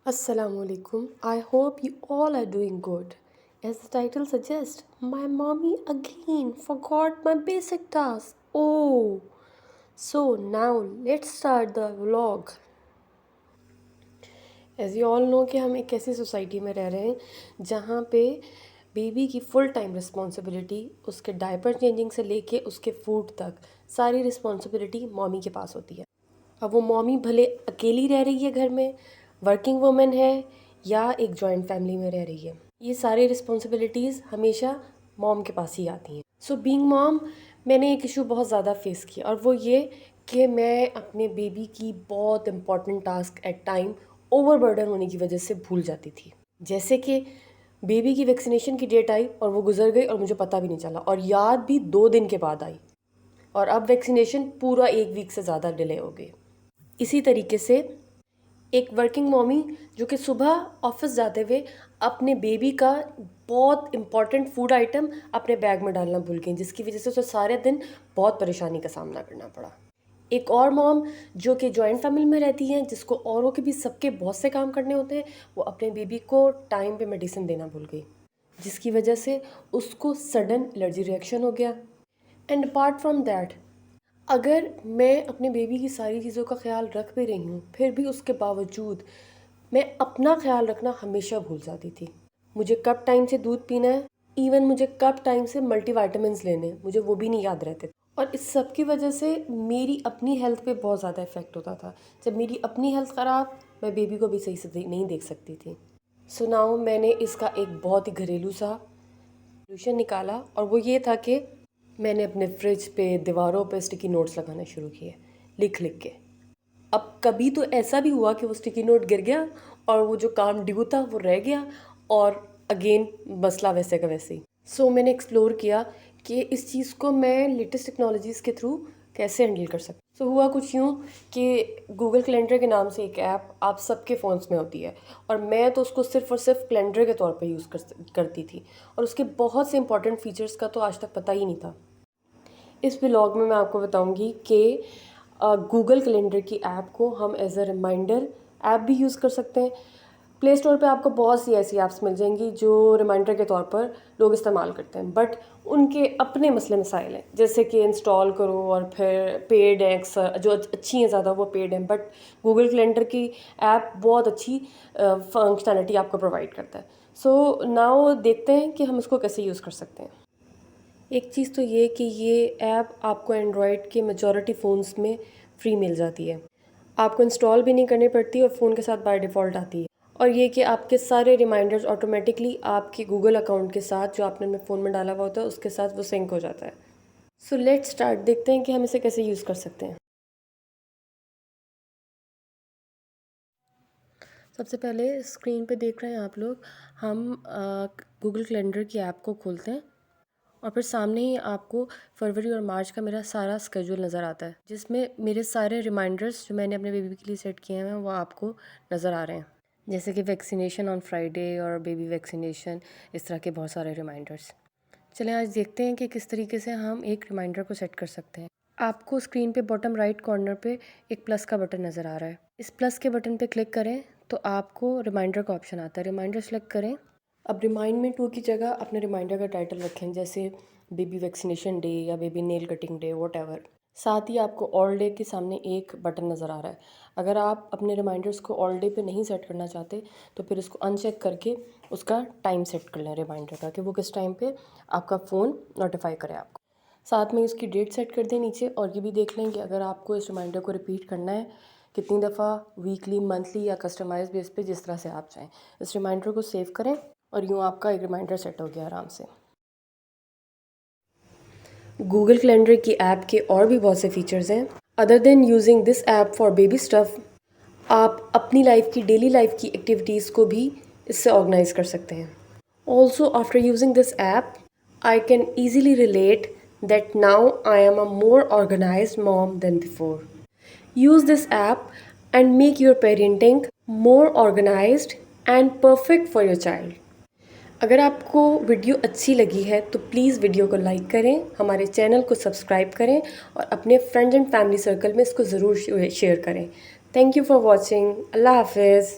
Assalamualaikum. I hope you all are doing good. As the title suggests, my mommy again forgot my basic task. Oh, so now let's start the vlog. As you all know कि हम एक ऐसी society में रह रहे हैं जहाँ पे बेबी की फुल टाइम रिस्पॉन्सिबिलिटी उसके डायपर चेंजिंग से लेके उसके फूड तक सारी रिस्पॉन्सिबिलिटी मॉमी के पास होती है। अब वो मॉमी भले अकेली रह रही है घर में, वर्किंग वुमन है या एक जॉइंट फैमिली में रह रही है, ये सारी रिस्पॉन्सिबिलिटीज़ हमेशा मॉम के पास ही आती हैं। सो बीइंग मॉम मैंने एक इशू बहुत ज़्यादा फेस किया और वो ये कि मैं अपने बेबी की बहुत important task at time overburden होने की वजह से भूल जाती थी। जैसे कि बेबी की वैक्सीनेशन की डेट आई और वो गुजर गई और मुझे पता भी नहीं चला, और याद भी 2 दिन के बाद आई, और अब वैक्सीनेशन पूरा 1 वीक से ज़्यादा डिले हो गई। इसी तरीके से एक वर्किंग मॉमी जो कि सुबह ऑफिस जाते हुए अपने बेबी का बहुत इंपॉर्टेंट फूड आइटम अपने बैग में डालना भूल गई, जिसकी वजह से उसे सारे दिन बहुत परेशानी का सामना करना पड़ा। एक और मॉम जो कि जॉइंट फैमिली में रहती हैं, जिसको औरों के भी सबके बहुत से काम करने होते हैं, वो अपने बेबी को टाइम पे मेडिसिन देना भूल गई, जिसकी वजह से उसको सडन एलर्जी रिएक्शन हो गया। एंड अपार्ट फ्रॉम दैट, अगर मैं अपने बेबी की सारी चीज़ों का ख्याल रख भी रही हूँ, फिर भी उसके बावजूद मैं अपना ख्याल रखना हमेशा भूल जाती थी। मुझे कब टाइम से दूध पीना है, इवन मुझे कब टाइम से मल्टीविटामिन्स लेने हैं, मुझे वो भी नहीं याद रहते। और इस सब की वजह से मेरी अपनी हेल्थ पे बहुत ज़्यादा इफ़ेक्ट होता था। जब मेरी अपनी हेल्थ ख़राब, मैं बेबी को भी सही से नहीं देख सकती थी। सो नाउ मैंने इसका एक बहुत ही घरेलू सा सोल्यूशन निकाला, और वो ये था कि मैंने अपने फ्रिज पे, दीवारों पे स्टिकी नोट्स लगाना शुरू किए, लिख लिख के। अब कभी तो ऐसा भी हुआ कि वो स्टिकी नोट गिर गया और वो जो काम ड्यू था वो रह गया, और अगेन मसला वैसे का वैसे ही। सो मैंने एक्सप्लोर किया कि इस चीज़ को मैं लेटेस्ट टेक्नोलॉजीज़ के थ्रू कैसे हैंडल कर सकती। सो हुआ कुछ यूँ कि गूगल कैलेंडर के नाम से एक ऐप आप सबके फ़ोन्स में होती है, और मैं तो उसको सिर्फ़ और सिर्फ कैलेंडर के तौर पे यूज़ करती थी, और उसके बहुत से इंपॉर्टेंट फ़ीचर्स का तो आज तक पता ही नहीं था। इस व्लॉग में मैं आपको बताऊंगी कि गूगल कैलेंडर की ऐप को हम एज अ रिमाइंडर ऐप भी यूज़ कर सकते हैं। प्ले स्टोर पे आपको बहुत सी ऐसी ऐप्स मिल जाएंगी जो रिमाइंडर के तौर पर लोग इस्तेमाल करते हैं, बट उनके अपने मसले मसाइल हैं, जैसे कि इंस्टॉल करो और फिर पेड हैं, अक्सर जो अच्छी हैं ज़्यादा वो पेड हैं, बट गूगल कैलेंडर की ऐप बहुत अच्छी फंक्शनैलिटी आपको प्रोवाइड करता है। सो नाउ देखते हैं कि हम इसको कैसे यूज़ कर सकते हैं। एक चीज़ तो ये कि ये ऐप आपको एंड्रॉयड के मेजॉरिटी फ़ोन्स में फ्री मिल जाती है, आपको इंस्टॉल भी नहीं करनी पड़ती और फ़ोन के साथ बाय डिफ़ॉल्ट आती है। और ये कि आपके सारे रिमाइंडर्स ऑटोमेटिकली आपके गूगल अकाउंट के साथ जो आपने अपने फ़ोन में डाला हुआ होता है उसके साथ वो सिंक हो जाता है। सो लेट्स स्टार्ट, देखते हैं कि हम इसे कैसे यूज़ कर सकते हैं। सबसे पहले स्क्रीन पे देख रहे हैं आप लोग, हम गूगल कैलेंडर की ऐप को खोलते हैं, और फिर सामने ही आपको फरवरी और मार्च का मेरा सारा स्केड्यूल नज़र आता है, जिसमें मेरे सारे रिमाइंडर्स जो मैंने अपने बेबी के लिए सेट किए हैं वो आपको नज़र आ रहे हैं, जैसे कि वैक्सीनेशन ऑन फ्राइडे और बेबी वैक्सीनेशन, इस तरह के बहुत सारे रिमाइंडर्स। चलें आज देखते हैं कि किस तरीके से हम एक रिमाइंडर को सेट कर सकते हैं। आपको स्क्रीन पे बॉटम राइट कॉर्नर पे एक प्लस का बटन नज़र आ रहा है। इस प्लस के बटन पे क्लिक करें तो आपको रिमाइंडर का ऑप्शन आता है, रिमाइंडर सेलेक्ट करें। अब रिमाइंड मी टू की जगह अपने रिमाइंडर का टाइटल रखें, जैसे बेबी वैक्सीनेशन डे या baby nail cutting day, what ever. साथ ही आपको ऑल डे के सामने एक बटन नज़र आ रहा है। अगर आप अपने रिमाइंडर्स को ऑल डे पे नहीं सेट करना चाहते तो फिर इसको अनचेक करके उसका टाइम सेट कर लें रिमाइंडर का, कि वो किस टाइम पे आपका फ़ोन नोटिफाई करे आपको। साथ में उसकी डेट सेट कर दें नीचे, और ये भी देख लें कि अगर आपको इस रिमाइंडर को रिपीट करना है कितनी दफ़ा, वीकली, मंथली या कस्टमाइज बेस पे, जिस तरह से आप चाहें। इस रिमाइंडर को सेव करें और यूँ आपका एक रिमाइंडर सेट हो गया आराम से। गूगल कैलेंडर की ऐप के और भी बहुत से फीचर्स हैं। Other than using this app for baby stuff, आप अपनी लाइफ की, डेली लाइफ की एक्टिविटीज़ को भी इससे ऑर्गेनाइज कर सकते हैं। Also after using this app, I can easily relate that now I am a more organized mom than before. Use this app and make your parenting more organized and perfect for your child. अगर आपको video अच्छी लगी है तो please video को like करें, हमारे channel को सब्सक्राइब करें, और अपने फ्रेंड्स एंड फैमिली सर्कल में इसको ज़रूर शेयर करें। Thank you for watching. अल्लाह हाफिज़।